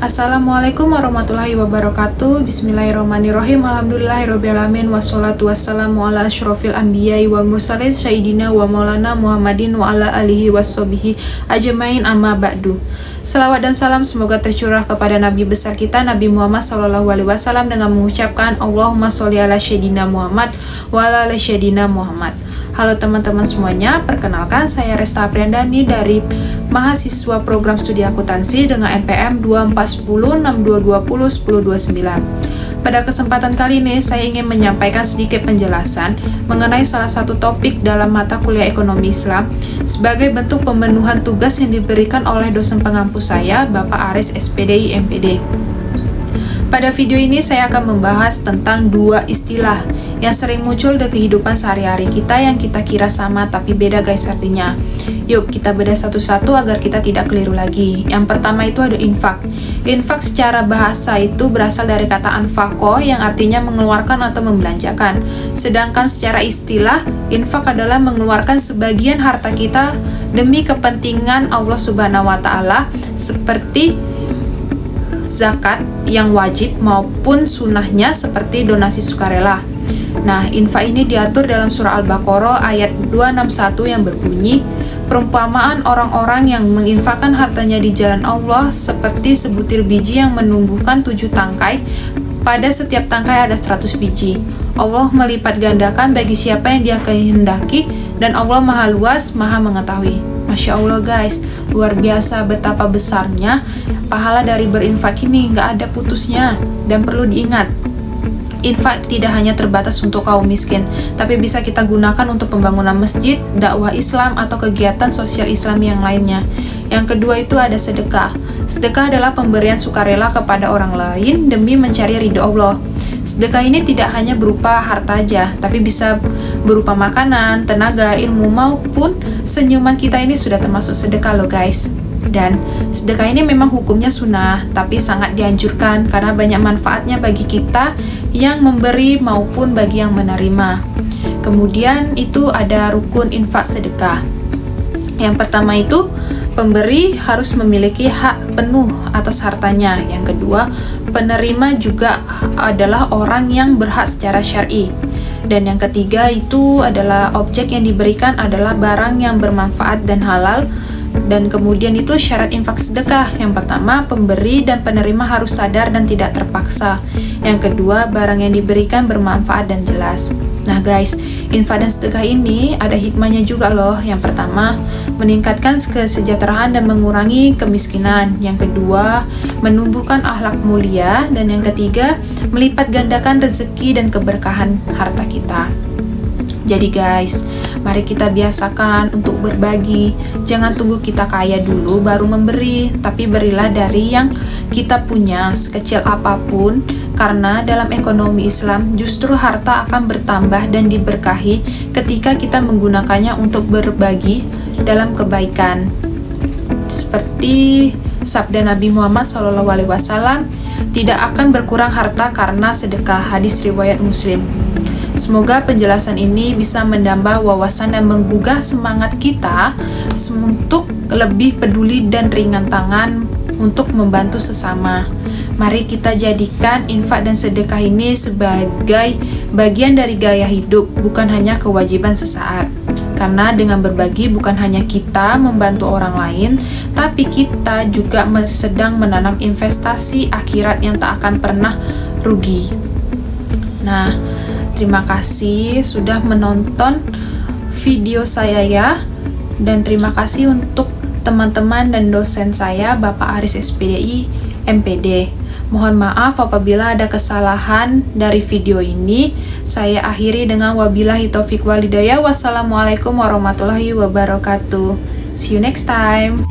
Assalamualaikum warahmatullahi wabarakatuh. Bismillahirrahmanirrahim. Alhamdulillahirrabbilalamin. Wassalatu wassalamu ala asyrofil anbiya'i wal mursalin Sayyidina wa maulana Muhammadin wa ala alihi wassobihi ajmain amma ba'du. Salawat dan salam semoga tercurah kepada Nabi besar kita Nabi Muhammad SAW dengan mengucapkan Allahumma sholli ala Sayyidina Muhammad wa ala Sayyidina Muhammad. Halo teman-teman semuanya, perkenalkan saya Resta Apriandani dari mahasiswa program studi akuntansi dengan NPM 241062201029. Pada kesempatan kali ini saya ingin menyampaikan sedikit penjelasan mengenai salah satu topik dalam mata kuliah ekonomi Islam sebagai bentuk pemenuhan tugas yang diberikan oleh dosen pengampu saya, Bapak Aris SPDI MPD. Pada video ini saya akan membahas tentang dua istilah yang sering muncul di kehidupan sehari-hari kita yang kita kira sama tapi beda guys artinya. Yuk kita bedah satu-satu agar kita tidak keliru lagi. Yang pertama itu ada infak. Infak secara bahasa itu berasal dari kata anfaqo yang artinya mengeluarkan atau membelanjakan. Sedangkan secara istilah, infak adalah mengeluarkan sebagian harta kita demi kepentingan Allah Subhanahu wa taala seperti zakat yang wajib maupun sunnahnya seperti donasi sukarela. Nah, infak ini diatur dalam surah Al-Baqarah ayat 261 yang berbunyi, perumpamaan orang-orang yang menginfakkan hartanya di jalan Allah seperti sebutir biji yang menumbuhkan 7 tangkai, pada setiap tangkai ada 100 biji. Allah melipat gandakan bagi siapa yang dia kehendaki dan Allah maha luas, maha mengetahui. Masya Allah guys, luar biasa betapa besarnya pahala dari berinfak ini, gak ada putusnya. Dan perlu diingat, infak tidak hanya terbatas untuk kaum miskin, tapi bisa kita gunakan untuk pembangunan masjid, dakwah Islam, atau kegiatan sosial Islam yang lainnya. Yang kedua itu ada sedekah. Sedekah adalah pemberian sukarela kepada orang lain demi mencari ridho Allah. Sedekah ini tidak hanya berupa harta aja, tapi bisa berupa makanan, tenaga, ilmu, maupun senyuman kita ini sudah termasuk sedekah loh guys. Dan sedekah ini memang hukumnya sunnah, tapi sangat dianjurkan karena banyak manfaatnya bagi kita yang memberi maupun bagi yang menerima. Kemudian itu ada rukun infak sedekah. Yang pertama itu pemberi harus memiliki hak penuh atas hartanya. Yang kedua, penerima juga adalah orang yang berhak secara syar'i. Dan yang ketiga itu adalah objek yang diberikan adalah barang yang bermanfaat dan halal. Dan kemudian itu syarat infak sedekah. Yang pertama, pemberi dan penerima harus sadar dan tidak terpaksa. Yang kedua, barang yang diberikan bermanfaat dan jelas. Nah guys, infak dan sedekah ini ada hikmahnya juga loh. Yang pertama, meningkatkan kesejahteraan dan mengurangi kemiskinan. Yang kedua, menumbuhkan akhlak mulia. Dan yang ketiga, melipat gandakan rezeki dan keberkahan harta kita. Jadi guys, mari kita biasakan untuk berbagi. Jangan tunggu kita kaya dulu baru memberi, tapi berilah dari yang kita punya sekecil apapun. Karena dalam ekonomi Islam justru harta akan bertambah dan diberkahi ketika kita menggunakannya untuk berbagi dalam kebaikan. Seperti sabda Nabi Muhammad SAW, tidak akan berkurang harta karena sedekah. Hadis riwayat Muslim. Semoga penjelasan ini bisa menambah wawasan dan menggugah semangat kita untuk lebih peduli dan ringan tangan untuk membantu sesama. Mari kita jadikan infak dan sedekah ini sebagai bagian dari gaya hidup, bukan hanya kewajiban sesaat. Karena dengan berbagi bukan hanya kita membantu orang lain, tapi kita juga sedang menanam investasi akhirat yang tak akan pernah rugi. Nah, terima kasih sudah menonton video saya ya. Dan terima kasih untuk teman-teman dan dosen saya, Bapak Aris SPDI MPD. Mohon maaf apabila ada kesalahan dari video ini. Saya akhiri dengan wabillahi taufiq wal hidayah. Wassalamualaikum warahmatullahi wabarakatuh. See you next time.